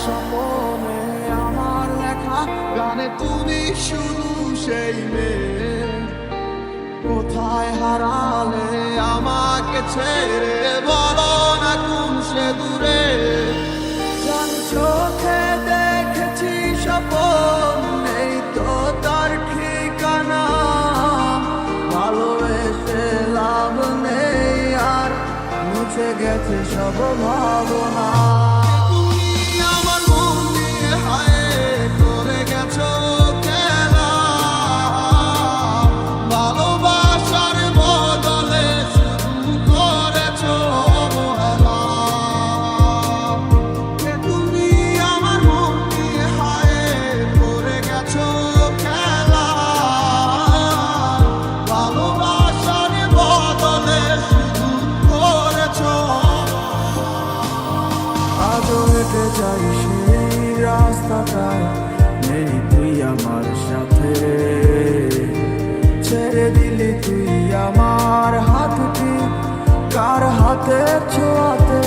স্বপ্নে আমার লেখা গানে তুমি শুধু সেই মেয়ে। কোথায় হারালে আমাকে ছেড়ে, বলো না কোন সে দূরে। জান চোখে দেখেছি স্বপ্ন, নেই তো তার ঠিকানা। ভালোবেসে লাভ নেই আর, মুছে গেছে সব ভাবনা। তুমি আমার মন নিয়ে হায় করে গেছো খেলা, ভালোবাসার বদলে শুধু করেছো অবহেলা। তুমি আমার মন নিয়ে হায় করে গেছো খেলা, ভালোবাসার বদলে শুধু করেছো। আজও হেঁটে যাই সেই রাস্তাটায়, নেই তুই আমার সাথে। ছেড়ে দিলি তুই আমার হাতটি কার হাতের ছোঁয়াতে।